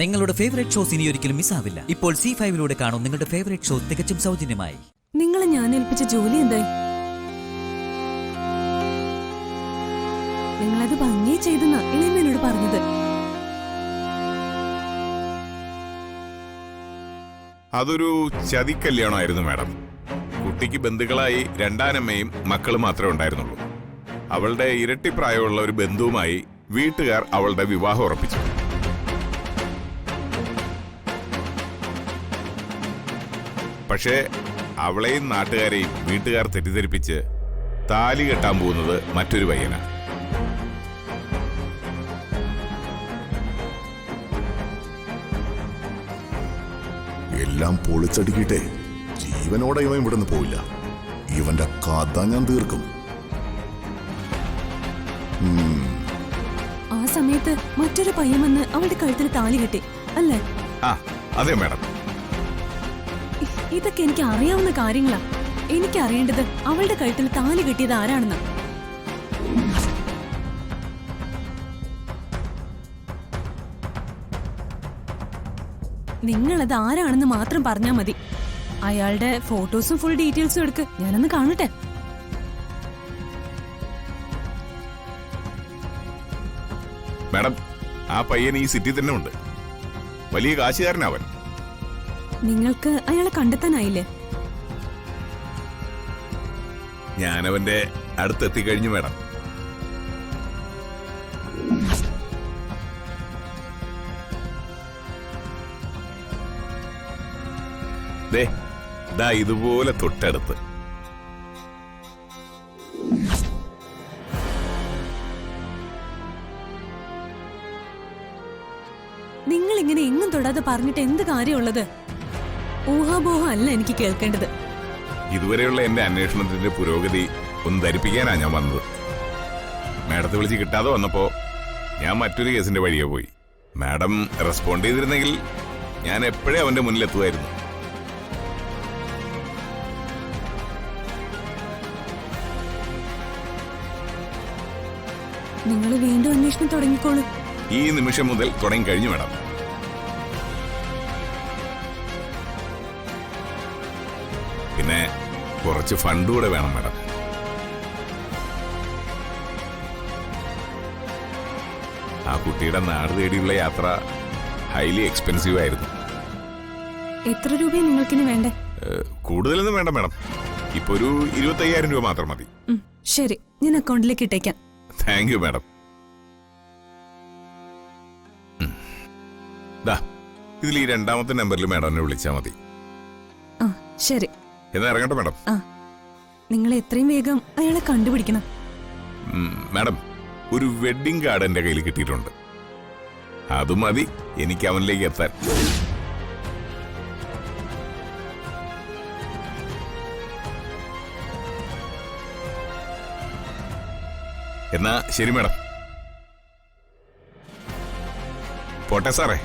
നിങ്ങളുടെ favourite shows ഇനി ഒരിക്കലും മിസ്സാവില്ല. ഇപ്പോൾ C5 കാണും നിങ്ങളുടെ ഫേവറേറ്റ് ഷോ തികച്ചും സൗജന്യമായി. നിങ്ങളെ ഞാൻ ഏൽപ്പിച്ച ജോലി എന്തായി? നിങ്ങളത് ഭംഗി ചെയ്തെന്നാ ഇളയമ്മേനോട് പറഞ്ഞത്. അതൊരു ചതിക്കല്യാണമായിരുന്നു മാഡം. കുട്ടിക്ക് ബന്ധുക്കളായി രണ്ടാനമ്മയും മക്കളും മാത്രമേ ഉണ്ടായിരുന്നുള്ളൂ. അവളുടെ ഇരട്ടി പ്രായമുള്ള ഒരു ബന്ധുവുമായി വീട്ടുകാർ അവളുടെ വിവാഹം ഉറപ്പിച്ചു. പക്ഷേ അവളെയും നാട്ടുകാരെയും വീട്ടുകാർ തെറ്റിദ്ധരിപ്പിച്ച് താലി കെട്ടാൻ പോകുന്നത് മറ്റൊരു പയ്യനാണ്. എല്ലാം പൊളിച്ചടുക്കിട്ടെ ജീവനോടെ ഇവൻ ഇവിടുന്ന് പോയില്ല. ഇവന്റെ കഥ ഞാൻ തീർക്കും. ആ സമയത്ത് മറ്റൊരു പയ്യൻ വന്ന് അവളുടെ കഴുത്തിൽ താലി കെട്ടി അല്ലേ? അതെ മാഡം. ഇതൊക്കെ എനിക്ക് അറിയാവുന്ന കാര്യങ്ങളാ. എനിക്ക് അറിയേണ്ടത് അവളുടെ കഴുത്തിൽ താലി കെട്ടിയത് ആരാണെന്ന്. നിങ്ങളത് ആരാണെന്ന് മാത്രം പറഞ്ഞാ മതി. അയാളുടെ ഫോട്ടോസും ഫുൾ ഡീറ്റെയിൽസും എടുക്ക്, ഞാനൊന്ന് കാണട്ടെ. മാഡം, ആ പയ്യൻ ഈ സിറ്റി തന്നെ ഉണ്ട്. വലിയ കാശുകാരനവൻ. നിങ്ങൾക്ക് അയാളെ കണ്ടെത്താനായില്ലേ? ഞാനവന്റെ അടുത്തെത്തിക്കഴിഞ്ഞു മാഡം. ദാ ഇതുപോലെ തൊട്ടടുത്ത്. നിങ്ങൾ ഇങ്ങനെ എങ്ങും തൊടാതെ പറഞ്ഞിട്ട് എന്ത് കാര്യമുള്ളത്? ഊഹാപോഹം അല്ല എനിക്ക് കേൾക്കേണ്ടത്. ഇതുവരെയുള്ള എന്റെ അന്വേഷണത്തിന്റെ പുരോഗതി ഒന്ന് ധരിപ്പിക്കാനാ ഞാൻ വന്നത്. മാഡത്തെ വിളിച്ച് കിട്ടാതെ വന്നപ്പോ ഞാൻ മറ്റൊരു കേസിന്റെ വഴിയെ പോയി. മാഡം റെസ്പോണ്ട് ചെയ്തിരുന്നെങ്കിൽ ഞാൻ എപ്പോഴേ അവന്റെ മുന്നിലെത്തുമായിരുന്നു. നിങ്ങൾ വീണ്ടും അന്വേഷണം തുടങ്ങിക്കോളൂ. ഈ നിമിഷം മുതൽ തുടങ്ങി കഴിഞ്ഞു മാഡം. പിന്നെ കുറച്ച് ഫണ്ട് കൂടെ വേണം മാഡം. ആ കുട്ടിയുടെ നാട് തേടിയുള്ള യാത്ര ഹൈലി എക്സ്പെൻസീവ് ആയിരുന്നു. എത്ര രൂപയാണ് നിങ്ങൾക്കിനി വേണ്ടേ? കൂടുതലൊന്നും വേണ്ട മാഡം. ഇപ്പൊ ഒരു 25,000 രൂപ മാത്രം മതി. ശരി, ഞാൻ അക്കൗണ്ടിലേക്ക് ഇട്ടേക്കാം. Thank you madam. ഇതിൽ ഈ രണ്ടാമത്തെ നമ്പറിൽ മാഡം എന്നെ വിളിച്ചാൽ മതി. ശരി, എന്നാ ഇറങ്ങട്ടെ മാഡം. നിങ്ങൾ എത്രയും വേഗം അയാളെ കണ്ടുപിടിക്കണം. മാഡം, ഒരു വെഡിങ് കാർഡ് എന്റെ കയ്യിൽ കിട്ടിയിട്ടുണ്ട്. അത് മതി എനിക്ക് അവനിലേക്ക് എത്താൻ. എന്നാ ശരി മാഡം. പോട്ടെ സാറേ.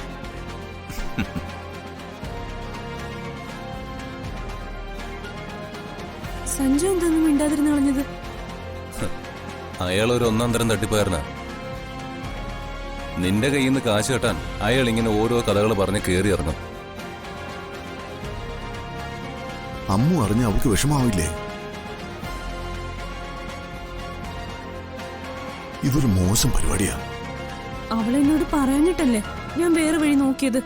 സഞ്ജു എന്തൊന്നും മിണ്ടാതിരുന്ന് കളഞ്ഞത്? അയാൾ ഒരു ഒന്നാം തരം തട്ടിപ്പുകാരനാ. നിന്റെ കയ്യിൽ നിന്ന് കാശ് കെട്ടാൻ അയാൾ ഇങ്ങനെ ഓരോ കഥകൾ പറഞ്ഞ് കയറി ഇറങ്ങും. അമ്മു അറിഞ്ഞ അവൾക്ക് വിഷമാവില്ലേ? ഇതൊരു മോശം പരിപാടിയാ. അവളെന്നോട് പറയാഞ്ഞിട്ടല്ലേ ഞാൻ വേറെ വഴി നോക്കിയത്.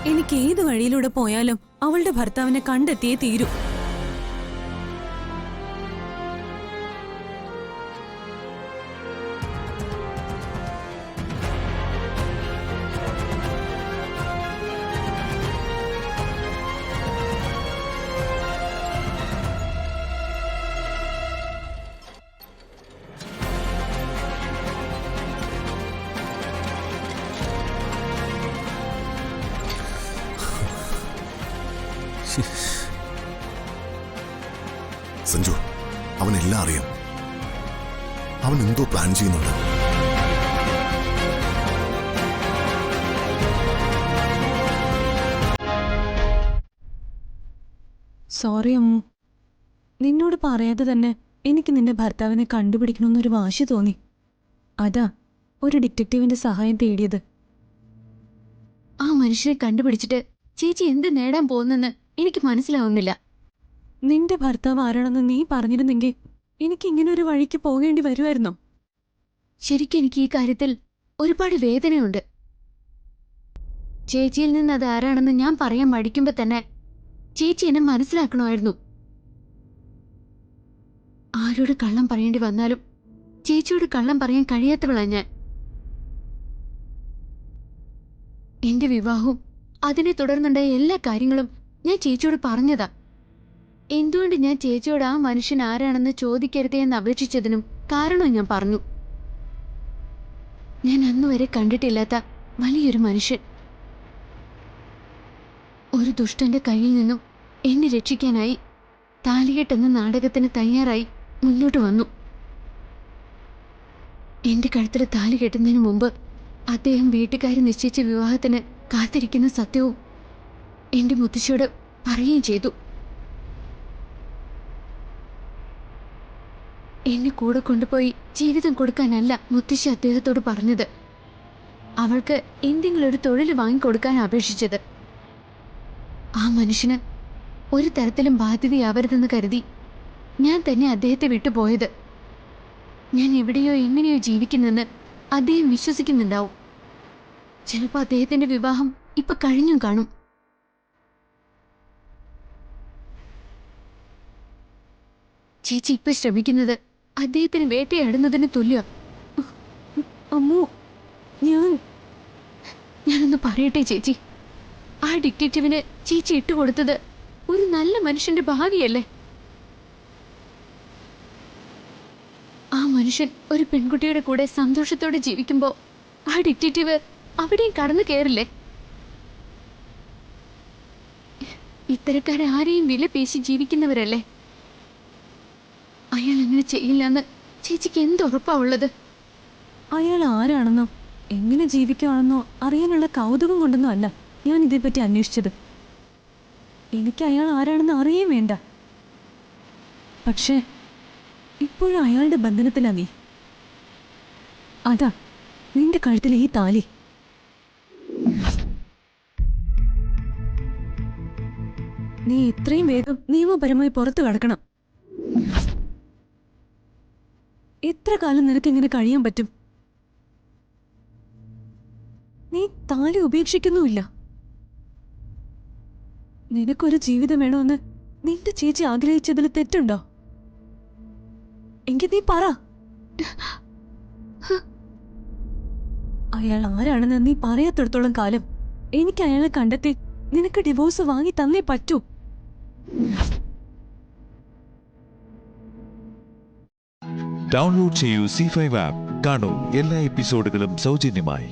എനിക്ക് ഏത് വഴിയിലൂടെ പോയാലും അവളുടെ ഭർത്താവിനെ കണ്ടെത്തിയേ തീരൂ. സഞ്ജു, അവനെല്ലാം അറിയാം. അവൻ എന്തോ പ്ലാൻ ചെയ്യുന്നുണ്ട്. സോറി അമ്മു, നിന്നോട് പറയാതെ തന്നെ എനിക്ക് നിന്റെ ഭർത്താവിനെ കണ്ടുപിടിക്കണമെന്നൊരു വാശി തോന്നി. അതാ ഒരു ഡിറ്റക്റ്റീവിന്റെ സഹായം തേടിയത്. ആ മനുഷ്യനെ കണ്ടുപിടിച്ചിട്ട് ചേച്ചി എന്ത് നേടാൻ പോകുന്നെന്ന് എനിക്ക് മനസ്സിലാവുന്നില്ല. നിന്റെ ഭർത്താവ് ആരാണെന്ന് നീ പറഞ്ഞിരുന്നെങ്കിൽ എനിക്ക് ഇങ്ങനെ ഒരു വഴിക്ക് പോകേണ്ടി വരുമായിരുന്നോ? ശരിക്കും എനിക്ക് ഈ കാര്യത്തിൽ ഒരുപാട് വേദനയുണ്ട്. ചേച്ചിയിൽ നിന്ന് അത് ആരാണെന്ന് ഞാൻ പറയാൻ മടിക്കുമ്പോ തന്നെ ചേച്ചി എന്നെ മനസ്സിലാക്കണമായിരുന്നു. ആരോട് കള്ളം പറയേണ്ടി വന്നാലും ചേച്ചിയോട് കള്ളം പറയാൻ കഴിയാത്തവളാ ഞാൻ. എന്റെ വിവാഹവും അതിനെ തുടർന്നുണ്ടായ എല്ലാ കാര്യങ്ങളും ഞാൻ ചേച്ചിയോട് പറഞ്ഞതാ. എന്തുകൊണ്ട് ഞാൻ ചേച്ചിയോട് ആ മനുഷ്യൻ ആരാണെന്ന് ചോദിക്കരുതേ എന്ന് അപേക്ഷിച്ചതിനും കാരണം ഞാൻ പറഞ്ഞു. ഞാൻ അന്നുവരെ കണ്ടിട്ടില്ലാത്ത വലിയൊരു മനുഷ്യൻ ഒരു ദുഷ്ടന്റെ കയ്യിൽ നിന്നും എന്നെ രക്ഷിക്കാനായി താലികെട്ടെന്ന നാടകത്തിന് തയ്യാറായി മുന്നോട്ട് വന്നു. എന്റെ കഴുത്തിൽ താലി കെട്ടുന്നതിന് മുമ്പ് അദ്ദേഹം വീട്ടുകാരെ നിശ്ചയിച്ച വിവാഹത്തിന് കാത്തിരിക്കുന്ന സത്യവും എന്റെ മുത്തശ്ശിയോട് പറയുകയും ചെയ്തു. എന്നെ കൂടെ കൊണ്ടുപോയി ജീവിതം കൊടുക്കാനല്ല മുത്തശ്ശി അദ്ദേഹത്തോട് പറഞ്ഞത്. അവൾക്ക് എന്തെങ്കിലും ഒരു തൊഴിൽ വാങ്ങിക്കൊടുക്കാൻ അപേക്ഷിച്ചത്. ആ മനുഷ്യന് ഒരു തരത്തിലും ബാധ്യതയാവരുതെന്ന് കരുതി ഞാൻ തന്നെ അദ്ദേഹത്തെ വിട്ടുപോയത്. ഞാൻ എവിടെയോ എങ്ങനെയോ ജീവിക്കുന്നെന്ന് അദ്ദേഹം വിശ്വസിക്കുന്നുണ്ടാവും. ചിലപ്പോൾ അദ്ദേഹത്തിന്റെ വിവാഹം ഇപ്പൊ കഴിഞ്ഞും കാണും. ചേച്ചി ഇപ്പൊ ശ്രമിക്കുന്നത് അദ്ദേഹത്തിന് വേട്ടയാടുന്നതിന് തുല്യ. അമ്മു, ഞാനൊന്ന് പറയട്ടെ ചേച്ചി, ആ ഡിറ്റക്റ്റീവിന് ചേച്ചി ഇട്ടുകൊടുത്തത് ഒരു നല്ല മനുഷ്യന്റെ ഭാവിയല്ലേ? ആ മനുഷ്യൻ ഒരു പെൺകുട്ടിയുടെ കൂടെ സന്തോഷത്തോടെ ജീവിക്കുമ്പോ ആ ഡിറ്റക്റ്റീവ് അവിടെയും കടന്നു കയറില്ലേ? ഇത്തരക്കാരെ ആരെയും വില പേശി ജീവിക്കുന്നവരല്ലേ? അയാൾ അങ്ങനെ ചെയ്യില്ലെന്ന് ചേച്ചിക്ക് എന്തുറപ്പാ ഉള്ളത്? അയാൾ ആരാണെന്നോ എങ്ങനെ ജീവിക്കുവാണെന്നോ അറിയാനുള്ള കൗതുകം കൊണ്ടൊന്നും അല്ല ഞാൻ ഇതേപ്പറ്റി അന്വേഷിച്ചത്. എനിക്ക് അയാൾ ആരാണെന്ന് അറിയേം വേണ്ട. പക്ഷേ ഇപ്പോഴും അയാളുടെ ബന്ധനത്തിലാ നീ. അതാ നിന്റെ കഴുത്തിൽ ഈ താലി. നീ എത്രയും വേഗം നിയമപരമായി പുറത്തു കടക്കണം. എത്ര കാലം നിനക്ക് ഇങ്ങനെ കഴിയാൻ പറ്റും? നീ താലി ഉപേക്ഷിക്കുന്നുമില്ല. നിനക്കൊരു ജീവിതം വേണമെന്ന് നിന്റെ ചേച്ചി ആഗ്രഹിച്ചതിൽ തെറ്റുണ്ടോ? എങ്കിൽ നീ പറ. അയാൾ ആരാണെന്ന് നീ പറയാത്തിടത്തോളം കാലം എനിക്ക് അയാളെ കണ്ടെത്തി നിനക്ക് ഡിവോഴ്സ് വാങ്ങി തന്നേ പറ്റൂ. ഡൗൺലോഡ് ചെയ്യൂ C5 ആപ്പ്. കാണൂ എല്ലാ എപ്പിസോഡുകളും സൗജന്യമായി.